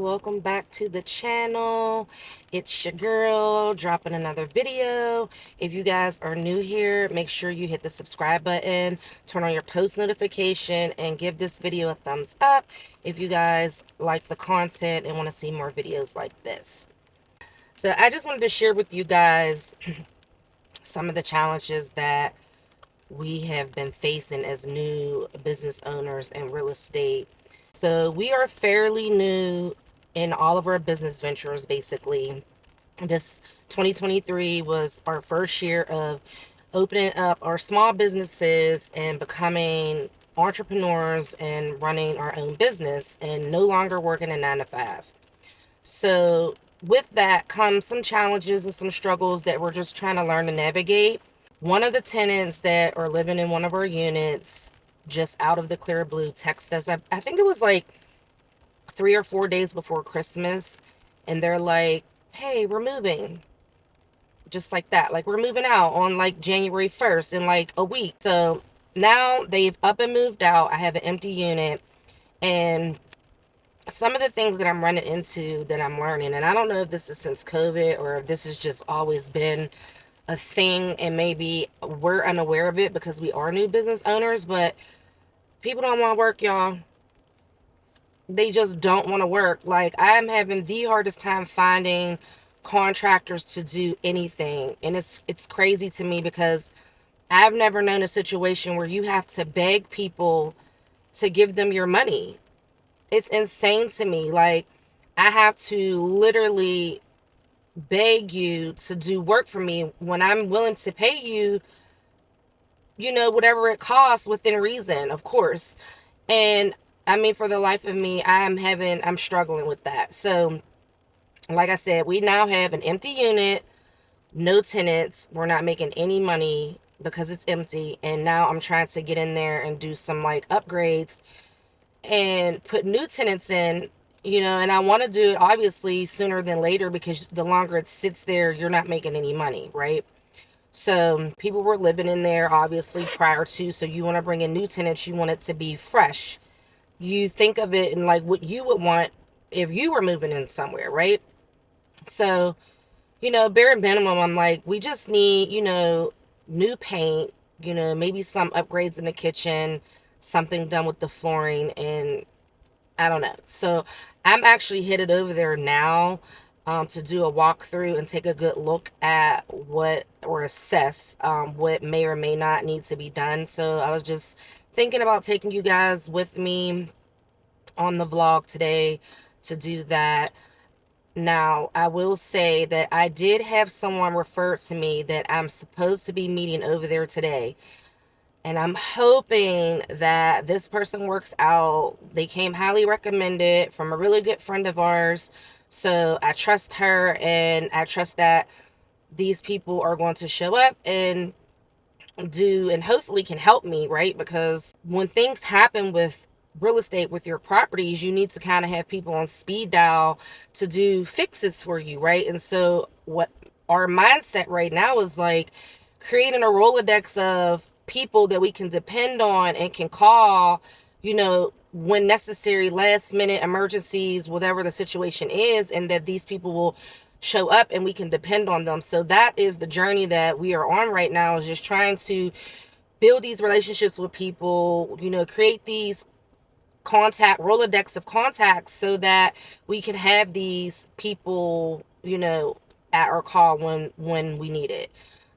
welcome back to the channel. It's your girl dropping another video. If you guys are new here, make sure you hit the subscribe button, turn on your post notification, and give this video a thumbs up if you guys like the content and want to see more videos like this. So I just wanted to share with you guys some of the challenges that we have been facing as new business owners in real estate. So we are fairly new in all of our business ventures, basically. This 2023 was our first year of opening up our small businesses and becoming entrepreneurs and running our own business and no longer working a 9 to 5. So with that comes some challenges and some struggles that we're just trying to learn to navigate. One of the tenants that are living in one of our units, just out of the clear blue, texted us. I think it was like 3 or 4 days before Christmas, and they're like, hey, we're moving. Just like that. Like, we're moving out on like January 1st in like a week. So now they've up and moved out. I have an empty unit, and some of the things that I'm running into that I'm learning, and I don't know if this is since COVID or if this has just always been a thing and maybe we're unaware of it because we are new business owners, but people don't want to work, y'all. They just don't want to work. Like, I am having the hardest time finding contractors to do anything, and it's crazy to me because I've never known a situation where you have to beg people to give them your money. It's insane to me. Like, I have to literally beg you to do work for me when I'm willing to pay you, whatever it costs within reason, of course. And I mean, for the life of me, I'm struggling with that. So, like I said, we now have an empty unit, no tenants. We're not making any money because it's empty. And now I'm trying to get in there and do some like upgrades and put new tenants in, and I want to do it obviously sooner than later because the longer it sits there, you're not making any money, right? So people were living in there obviously prior to, so you want to bring in new tenants, you want it to be fresh. You think of it in like what you would want if you were moving in somewhere, right? So, bare minimum, I'm like, we just need, new paint, maybe some upgrades in the kitchen, something done with the flooring, and I don't know. So I'm actually headed over there now to do a walkthrough and take a good look at what, or assess what may or may not need to be done. So I was just thinking about taking you guys with me on the vlog today to do that. Now, I will say that I did have someone refer to me that I'm supposed to be meeting over there today. And I'm hoping that this person works out. They came highly recommended from a really good friend of ours. So I trust her, and I trust that these people are going to show up and do, and hopefully can help me, right? Because when things happen with real estate, with your properties, you need to kind of have people on speed dial to do fixes for you, right? And so what our mindset right now is like creating a Rolodex of people that we can depend on and can call, when necessary, last minute emergencies, whatever the situation is, and that these people will show up and we can depend on them. So that is the journey that we are on right now, is just trying to build these relationships with people, create these Rolodex of contacts so that we can have these people, at our call when we need it.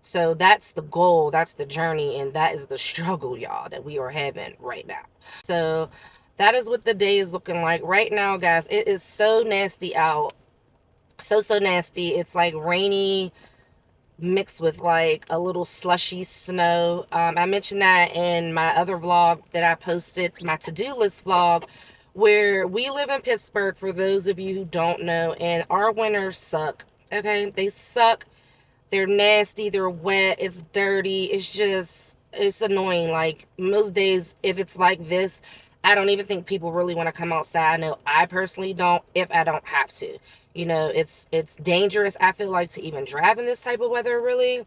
So that's the goal, that's the journey, and that is the struggle, y'all, that we are having right now. So that is what the day is looking like right now, guys. It is so nasty out. So nasty. It's like rainy mixed with like a little slushy snow. I mentioned that in my other vlog that I posted, my to-do list vlog, where we live in Pittsburgh, for those of you who don't know, and our winters suck. Okay, they suck. They're nasty, they're wet, it's dirty, it's annoying. Like, most days, if it's like this, I don't even think people really want to come outside. I know I personally don't, if I don't have to. It's dangerous, I feel like, to even drive in this type of weather, really.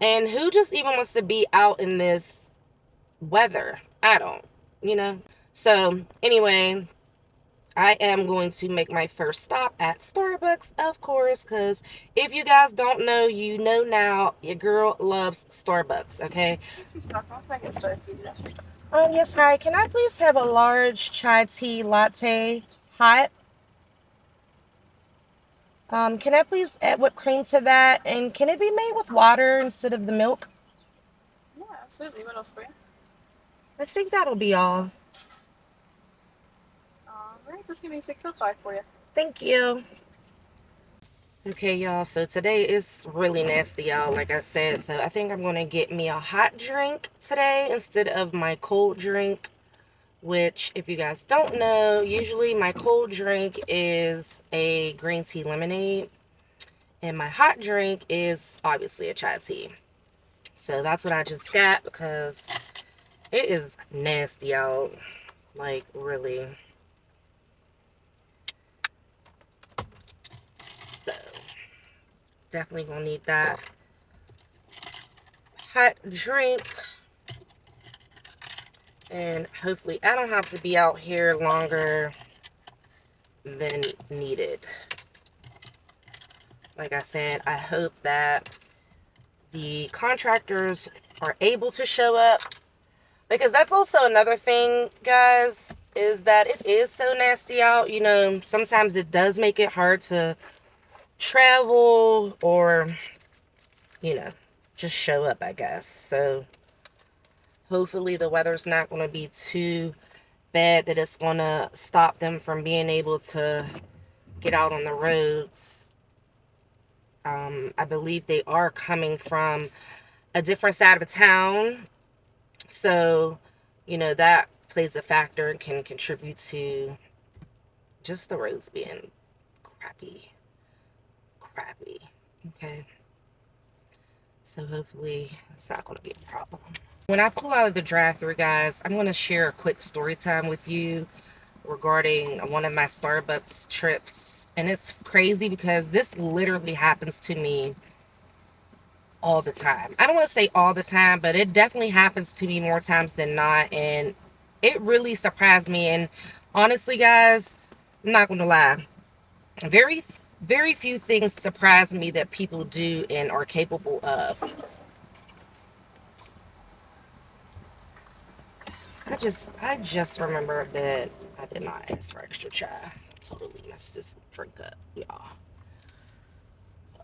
And who just even wants to be out in this weather? I don't, So, anyway, I am going to make my first stop at Starbucks, of course, because if you guys don't know, you know now, your girl loves Starbucks, okay? Yes, hi. Can I please have a large chai tea latte, hot? Can I please add whipped cream to that? And can it be made with water instead of the milk? Yeah, absolutely. What else for you? I think that'll be all. Alright, let's give me 605 for you. Thank you. Okay, y'all, so today is really nasty, y'all, like I said. So I think I'm going to get me a hot drink today instead of my cold drink, which, if you guys don't know, usually my cold drink is a green tea lemonade, and my hot drink is obviously a chai tea. So that's what I just got because it is nasty out. Like, really. So, definitely gonna need that hot drink. And hopefully I don't have to be out here longer than needed. Like I said, I hope that the contractors are able to show up. Because that's also another thing, guys, is that it is so nasty out. You know, sometimes it does make it hard to travel or, you know, just show up, I guess. So hopefully the weather's not going to be too bad that it's going to stop them from being able to get out on the roads. I believe they are coming from a different side of town. So, you know, that plays a factor and can contribute to just the roads being crappy. Okay. So hopefully it's not going to be a problem. When I pull out of the drive-thru, guys, I'm going to share a quick story time with you regarding one of my Starbucks trips. And it's crazy because this literally happens to me all the time. I don't want to say all the time, but it definitely happens to me more times than not. And it really surprised me. And honestly, guys, I'm not going to lie. Very few things surprise me that people do and are capable of. I just remembered that I did not ask for extra chai. I totally messed this drink up, y'all.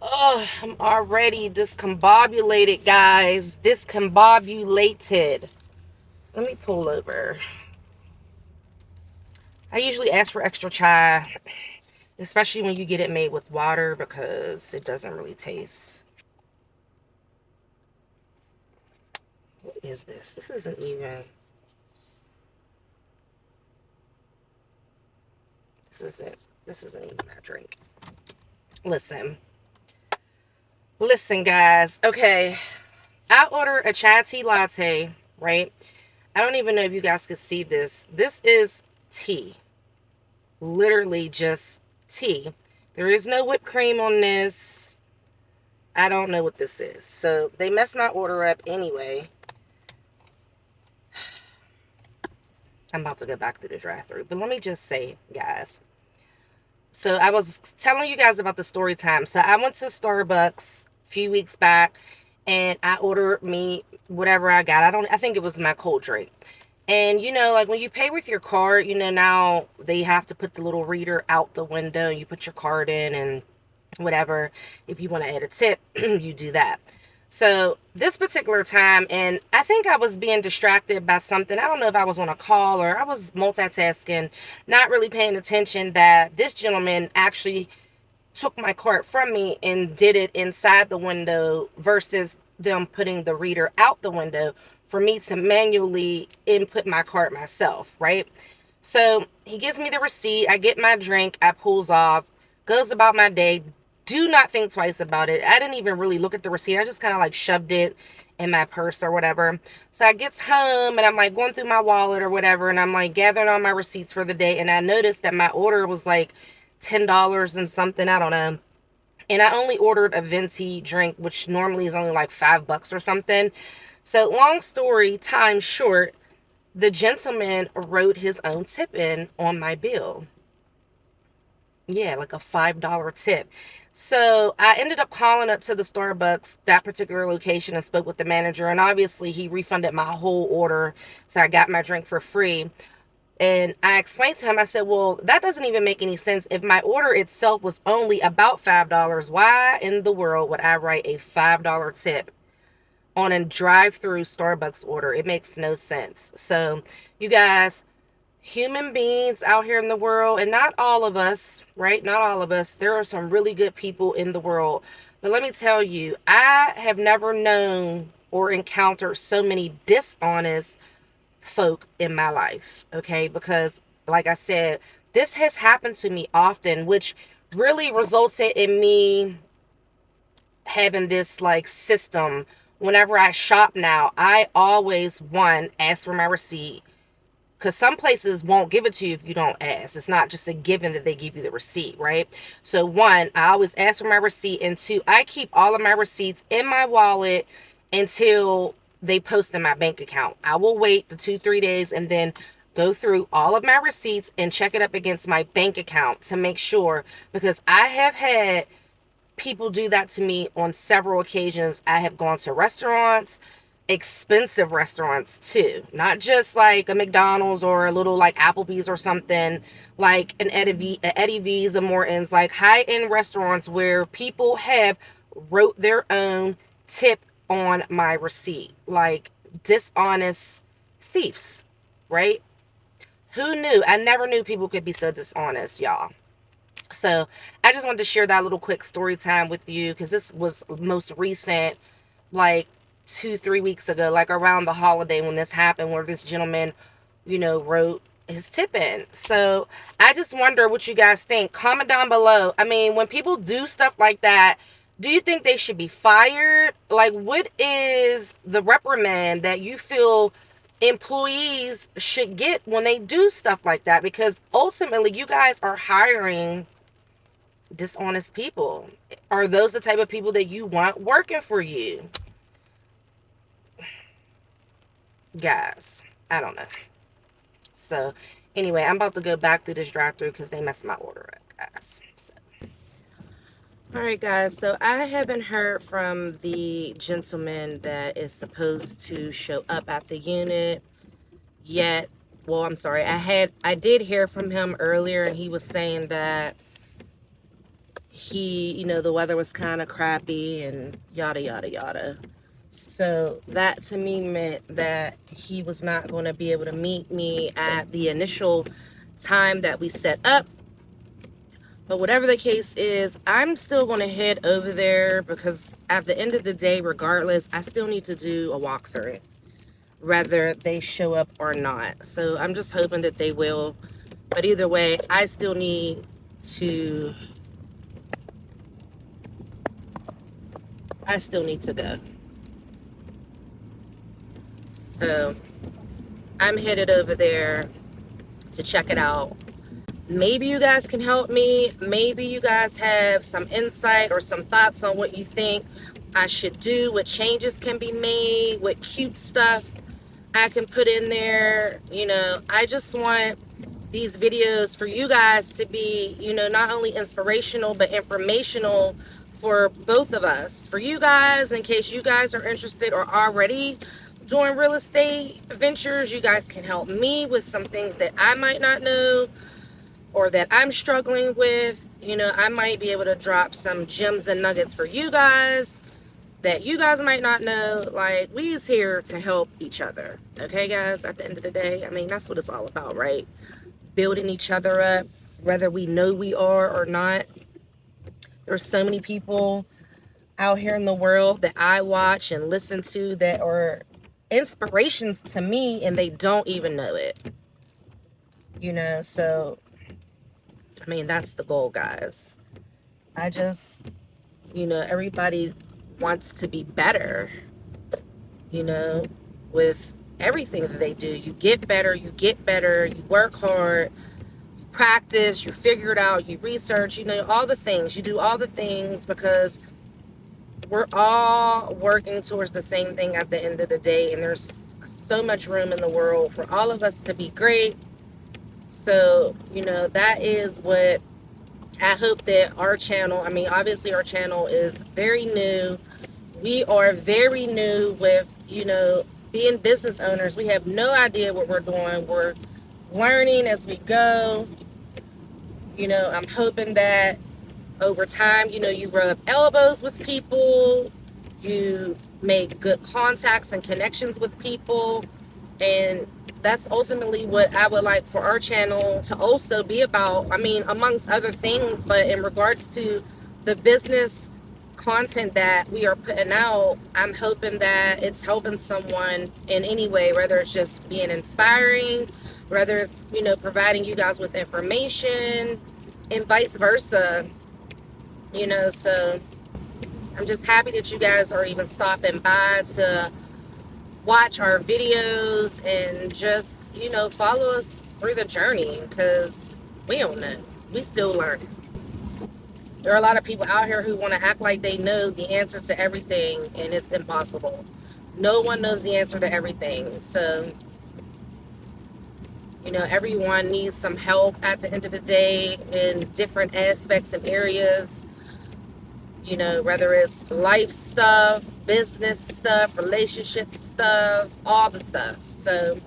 Oh, I'm already discombobulated, guys. Discombobulated. Let me pull over. I usually ask for extra chai, especially when you get it made with water, because it doesn't really taste. What is this? This isn't even. This isn't even that drink. Listen. Listen, guys. Okay. I ordered a chai tea latte, right? I don't even know if you guys could see this. This is tea. Literally just tea. There is no whipped cream on this. I don't know what this is. So they messed my order up anyway. I'm about to go back to the drive-thru. But let me just say, guys. So I was telling you guys about the story time. So I went to Starbucks a few weeks back and I ordered me whatever I got. I think it was my cold drink. And, you know, like when you pay with your card, you know, now they have to put the little reader out the window and you put your card in and whatever. If you want to add a tip, you do that. So this particular time, and I think I was being distracted by something. I don't know if I was on a call or I was multitasking, not really paying attention that this gentleman actually took my card from me and did it inside the window versus them putting the reader out the window for me to manually input my card myself, right? So he gives me the receipt. I get my drink. I pulls off, goes about my day. Do not think twice about it. I didn't even really look at the receipt. I just kind of like shoved it in my purse or whatever. So I gets home and I'm like going through my wallet or whatever. And I'm like gathering all my receipts for the day. And I noticed that my order was like $10 and something. I don't know. And I only ordered a venti drink, which normally is only like $5 or something. So long story time short, the gentleman wrote his own tip in on my bill. Yeah, like a $5 tip. So I ended up calling up to the Starbucks, that particular location, and spoke with the manager. And obviously, he refunded my whole order. So I got my drink for free. And I explained to him, I said, well, that doesn't even make any sense. If my order itself was only about $5, why in the world would I write a $5 tip on a drive-through Starbucks order? It makes no sense. So, you guys, human beings out here in the world, and not all of us, right? Not all of us. There are some really good people in the world. But let me tell you, I have never known or encountered so many dishonest folk in my life, okay? Because, like I said, this has happened to me often, which really resulted in me having this like system. Whenever I shop now, I always, one, ask for my receipt, because some places won't give it to you if you don't ask. It's not just a given that they give you the receipt, right? So one, I always ask for my receipt, and two, I keep all of my receipts in my wallet until they post in my bank account. I will wait the 2-3 days and then go through all of my receipts and check it up against my bank account to make sure, because I have had people do that to me on several occasions. I have gone to restaurants, expensive restaurants too, not just like a McDonald's or a little like Applebee's or something, like an Eddie V's, a Morton's, like high-end restaurants where people have wrote their own tip on my receipt, like dishonest thieves, right? Who knew? I never knew people could be so dishonest, y'all. So I just wanted to share that little quick story time with you, because this was most recent, like 2-3 weeks ago, like around the holiday when this happened, where this gentleman, wrote his tip in. So I just wonder what you guys think. Comment down below. I mean, when people do stuff like that, do you think they should be fired? Like, what is the reprimand that you feel employees should get when they do stuff like that? Because ultimately, you guys are hiring dishonest people. Are those the type of people that you want working for you? Guys, I don't know. So anyway, I'm about to go back through this drive-through because they messed my order up, guys. So, all right, guys, so I haven't heard from the gentleman that is supposed to show up at the unit yet. Well, I'm sorry, I did hear from him earlier, and he was saying that the weather was kind of crappy and yada yada yada. So that to me meant that he was not going to be able to meet me at the initial time that we set up. But whatever the case is, I'm still going to head over there, because at the end of the day, regardless, I still need to do a walkthrough, whether they show up or not. So I'm just hoping that they will. But either way, I still need to go. So I'm headed over there to check it out. Maybe you guys can help me. Maybe you guys have some insight or some thoughts on what you think I should do, what changes can be made, what cute stuff I can put in there. I just want these videos for you guys to be, not only inspirational, but informational for both of us. For you guys, in case you guys are interested or already doing real estate ventures, you guys can help me with some things that I might not know or that I'm struggling with. I might be able to drop some gems and nuggets for you guys that you guys might not know. Like, we's here to help each other. Okay, guys? At the end of the day, I mean, that's what it's all about, right? Building each other up, whether we know we are or not. There's so many people out here in the world that I watch and listen to that are inspirations to me, and they don't even know it. So I mean, that's the goal, guys. I just, everybody wants to be better, with everything that they do. You get better, you work hard, you practice, you figure it out, you research, all the things. You do all the things because we're all working towards the same thing at the end of the day, and there's so much room in the world for all of us to be great. So, that is what I hope that our channel, I mean, obviously our channel is very new. We are very new with, being business owners. We have no idea what we're doing. We're learning as we go. I'm hoping that over time, you rub elbows with people, you make good contacts and connections with people, and that's ultimately what I would like for our channel to also be about. I mean, amongst other things, but in regards to the business content that we are putting out, I'm hoping that it's helping someone in any way, whether it's just being inspiring, whether it's, providing you guys with information, and vice versa. So I'm just happy that you guys are even stopping by to watch our videos and just, follow us through the journey, because we don't know. We still learning. There are a lot of people out here who want to act like they know the answer to everything, and it's impossible. No one knows the answer to everything. So, everyone needs some help at the end of the day in different aspects and areas. Whether it's life stuff, business stuff, relationship stuff, all the stuff. So,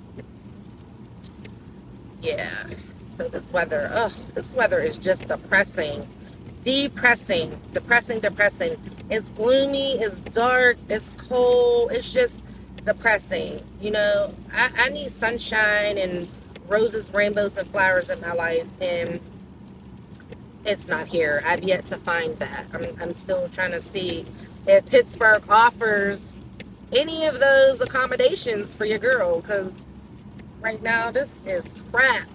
yeah. So this weather is just depressing. Depressing. It's gloomy, it's dark, it's cold, it's just depressing. I need sunshine and roses, rainbows, and flowers in my life, and it's not here. I've yet to find that. I'm still trying to see if Pittsburgh offers any of those accommodations for your girl, because right now this is crap.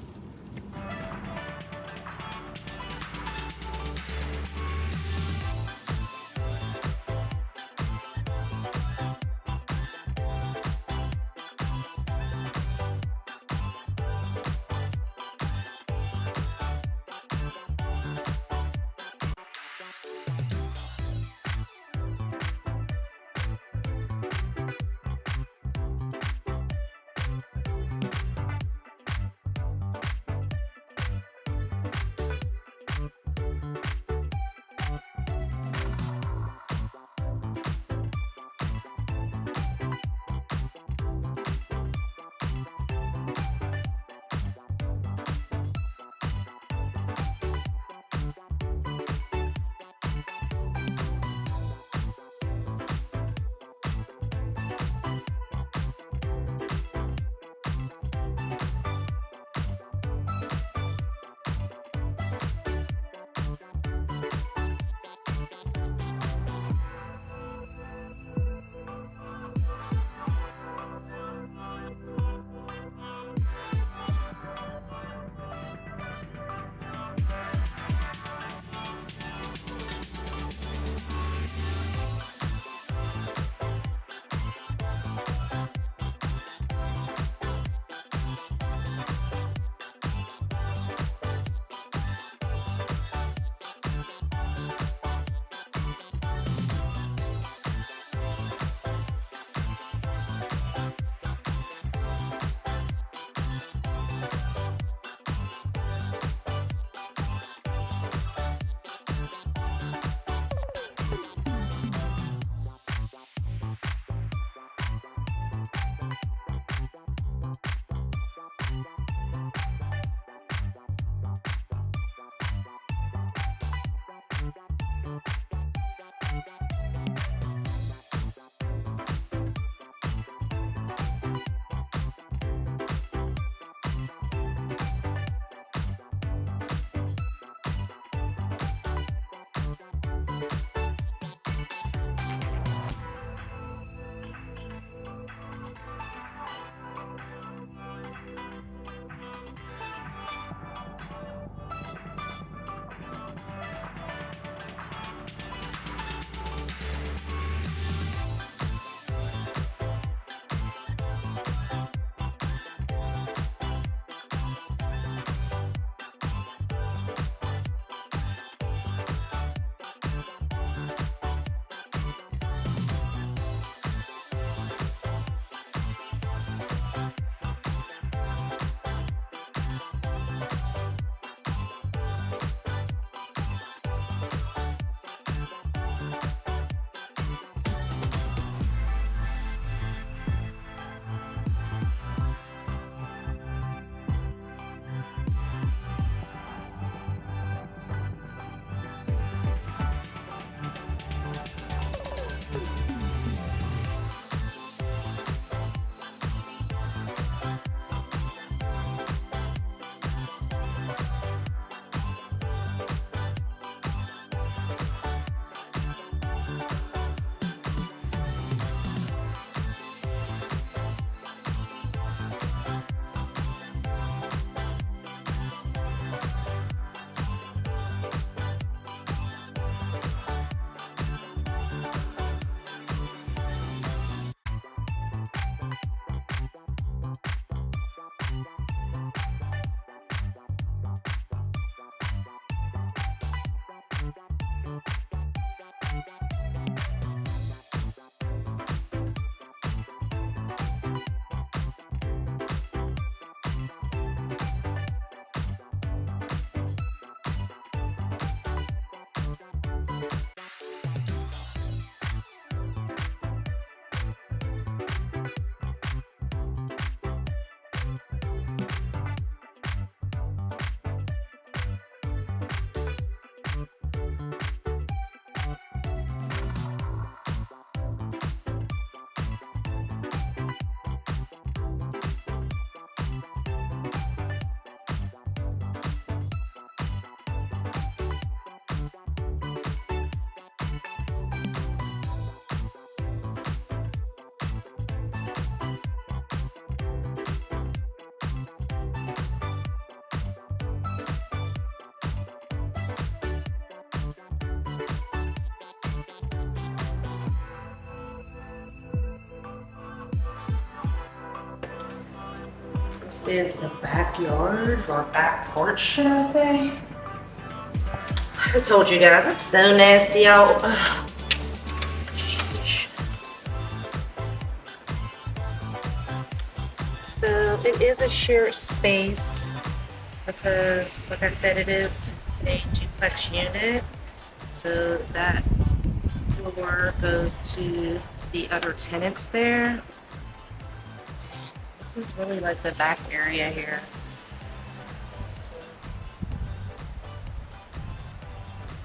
This is the backyard, or back porch, should I say? I told you guys, it's so nasty out. Ugh. Sheesh. So it is a shared space because, like I said, it is a duplex unit. So that door goes to the other tenants there. This is really like the back area here. So,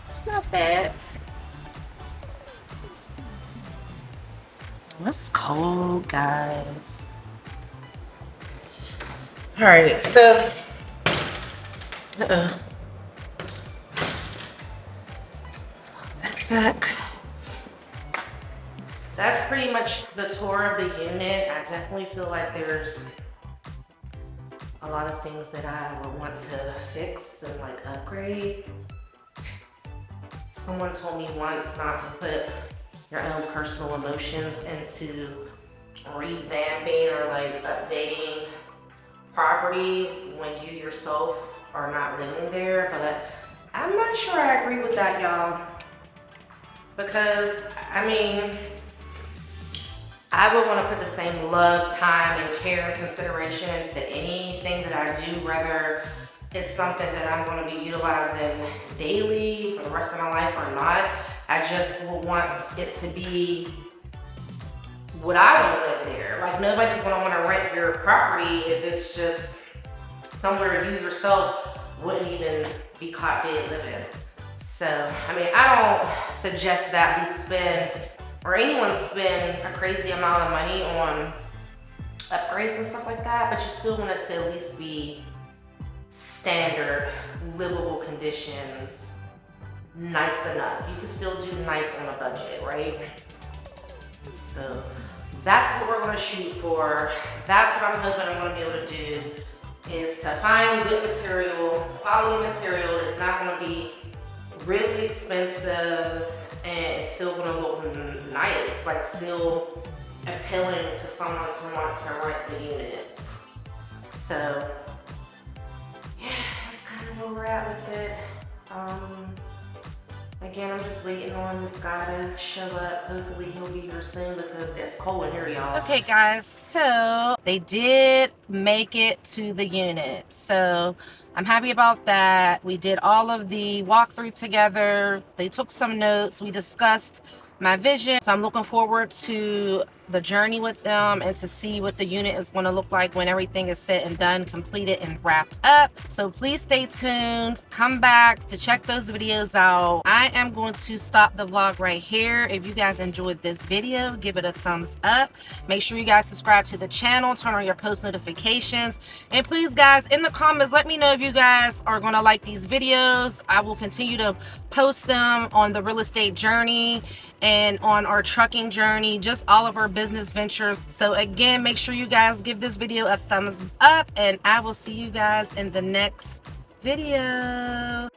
it's not bad. It's cold, guys. All right, so back. That's pretty much the tour of the unit. I definitely feel like there's a lot of things that I would want to fix and like upgrade. Someone told me once not to put your own personal emotions into revamping or like updating property when you yourself are not living there, but I'm not sure I agree with that, y'all. Because, I mean, I would want to put the same love, time, and care and consideration into anything that I do, whether it's something that I'm going to be utilizing daily for the rest of my life or not. I just would want it to be what I want to live there. Like, nobody's going to want to rent your property if it's just somewhere you yourself wouldn't even be caught dead living. So, I mean, I don't suggest that we spend, or anyone spend, a crazy amount of money on upgrades and stuff like that, but you still want it to at least be standard, livable conditions, nice enough. You can still do nice on a budget, right? So that's what we're gonna shoot for. That's what I'm hoping I'm gonna be able to do, is to find good material, quality material that's not gonna be really expensive, and it's still gonna look nice, like still appealing to someone who wants to rent the unit. So yeah, that's kind of where we're at with it. Again, I'm just waiting on this guy to show up. Hopefully he'll be here soon because it's cold in here, y'all. Okay, guys, so they did make it to the unit. So I'm happy about that. We did all of the walkthrough together. They took some notes. We discussed my vision. So I'm looking forward to the journey with them and to see what the unit is going to look like when everything is said and done, completed and wrapped up. So please stay tuned. Come back to check those videos out. I am going to stop the vlog right here. If you guys enjoyed this video, give it a thumbs up. Make sure you guys subscribe to the channel, turn on your post notifications, and please guys, in the comments, let me know if you guys are going to like these videos. I will continue to post them on the real estate journey and on our trucking journey, just all of our business ventures. So again, make sure you guys give this video a thumbs up, and I will see you guys in the next video.